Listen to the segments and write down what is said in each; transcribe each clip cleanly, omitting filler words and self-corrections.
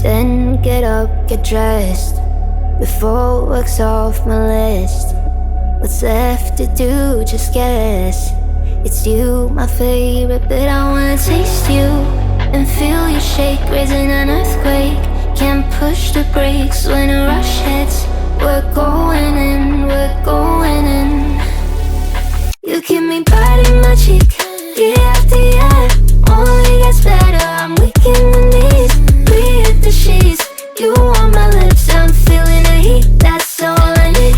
Then get up, get dressed, before work's off my list. What's left to do, just guess. It's you, my favorite, but I wanna taste you and feel you shake, raising an earthquake. Can't push the brakes when a rush hits. We're going in, we're going in. You keep me biting my cheek, year after year. Only gets better, I'm weak in the knees. We hit the sheets, you on my lips, I'm feeling the heat. That's all I need.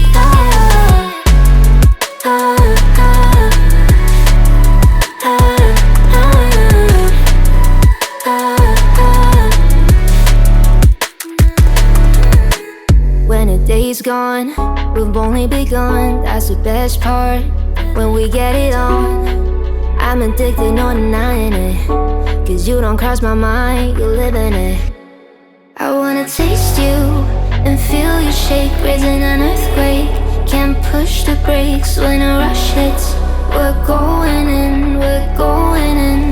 When a day's gone, we've only begun. That's the best part, when we get it on. I'm addicted, no denying it, 'cause you don't cross my mind, you live in it. I wanna taste you and feel you shake, raising an earthquake. Can't push the brakes when a rush hits. We're going in, we're going in.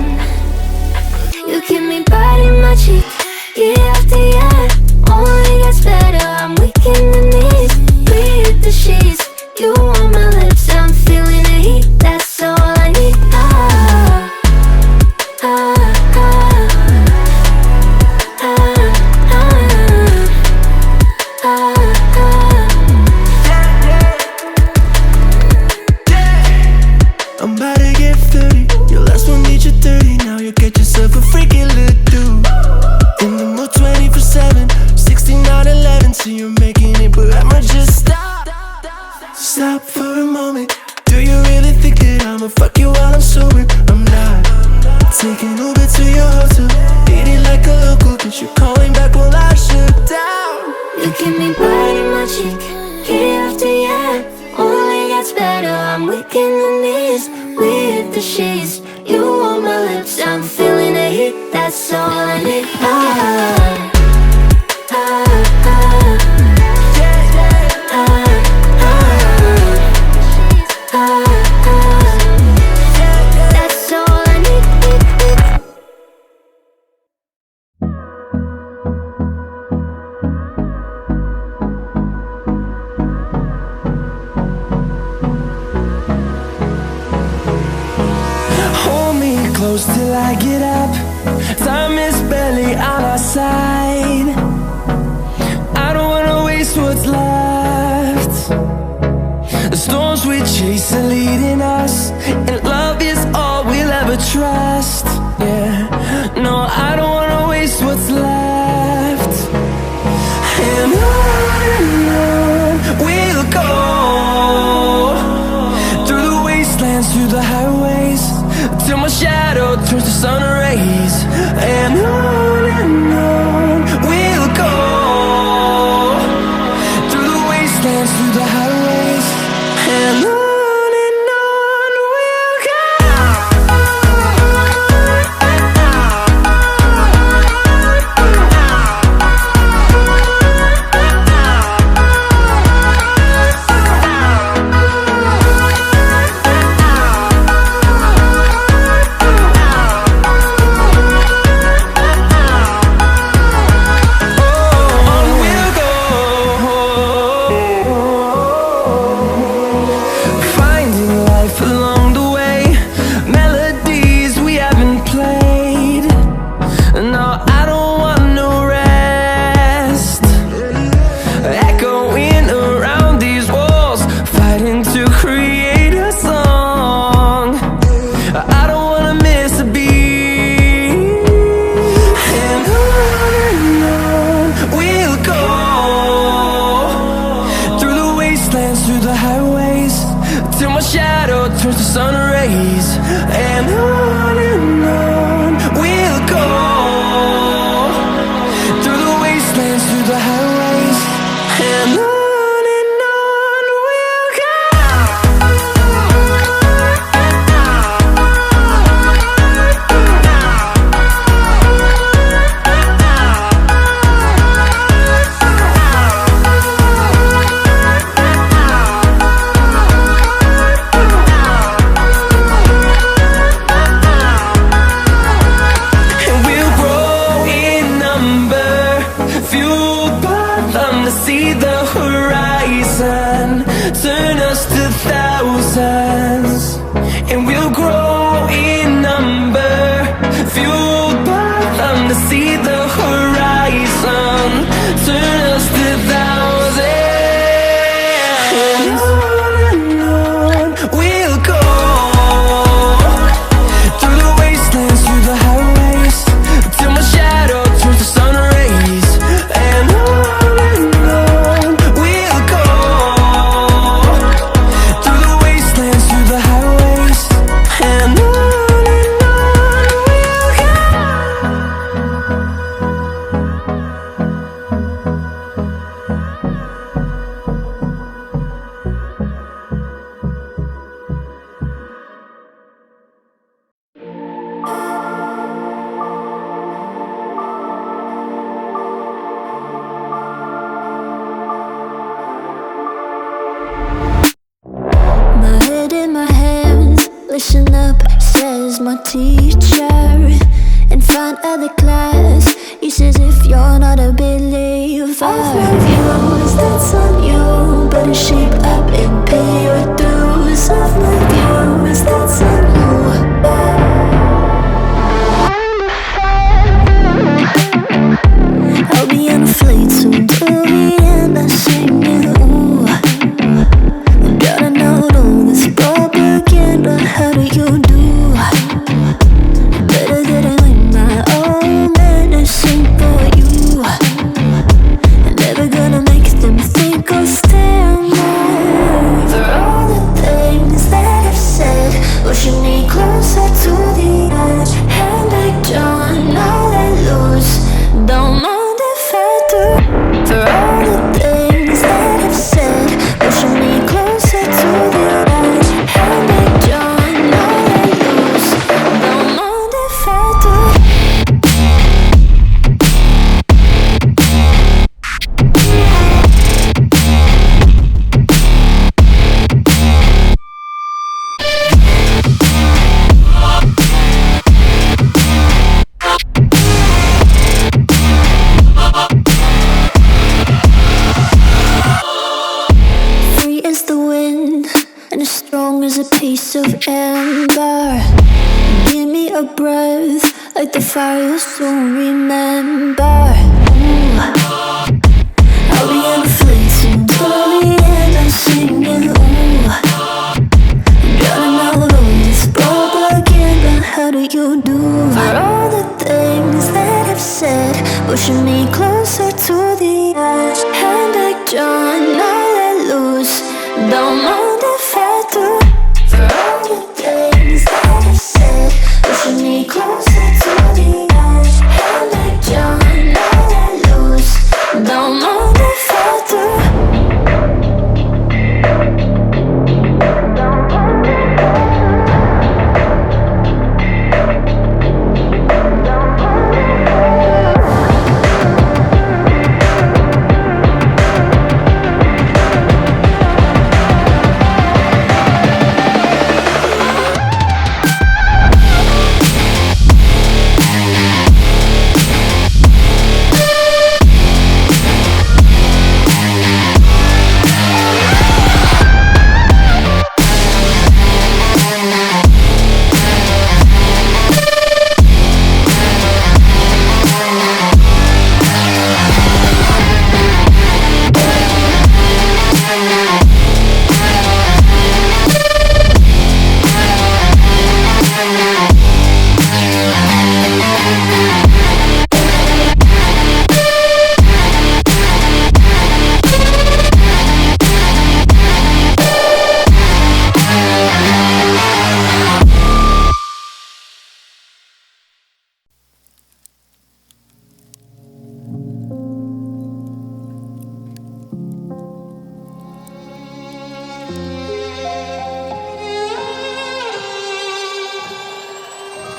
You keep me biting my cheek, year after year. Only gets better, I'm weak in the knees. We hit the sheets, you on my lips, I'm feeling the heat. That's all I need. I'm about to get 30. Your last one need you 30. Now you get yourself a freaking little dude. In the mood 24/7, 6911. So you're making it, but I'ma just stop. Stop for a moment. Do you really think that I'ma fuck you while I'm sober? I'm not. Taking Uber to your hotel, eat it like a local, 'cause you're calling back while I shut down. You keep me biting my cheek, year after year. Only gets better, I'm weak in the knees. We hit the sheets, you on my lips, I'm feeling the heat. That's all I need. That's all I need. Hold me close till I get up. Time is barely on our side. I don't wanna waste what's left. The storms we chase are leading us, and love is all we'll ever trust. Yeah, no, I don't wanna waste what's left. And on we'll go, through the wastelands, through the highways, till my shadow turns to sun rays. And on we'll go, through the wastelands, through the highways. And on we'll go. listen up, says my teacher. In front of the class, he says if you're not a believer, I've views, that's on you. Better shape up and pay your dues. Of my views, that's on you. I'll be on a flight soon to Vienna singing, ooh. Gotta know all this propaganda, how do you do? Better get it with my own medicine for you. Never gonna make them think I'll stand there. For all the things that I've said, pushing me closer to the edge. Hand like John, all let loose. Don't mind if I do. For all the things that I've said, pushing me closer to the edge. Hand like John, all let loose. Don't mind if I do. Free as the wind and as strong as a piece of amber. Give me a breath like the fire you'll soon remember. Ooh. I'll be on a flight soon to Vienna singing, ooh. Gotta know all this propaganda, how do you do? For all the things that I've said, pushing me closer to the edge. Hand like John, all let loose. Don't mind if I do. For all the things that I've said, pushing me closer to the edge. Hand like John, all let loose. Don't mind if I do.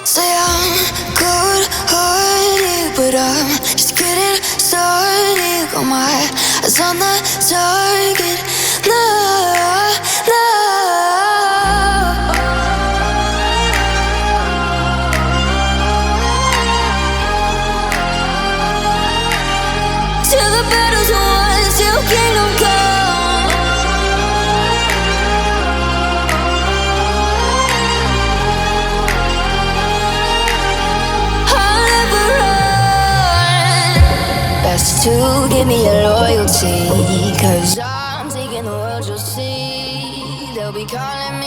Say I'm good-hearted, but I'm just getting started. Got my eyes on the target. No, no. Till the battle's won, till kingdom come. To give me your loyalty, 'cause I'm taking the world, you'll see. They'll be calling me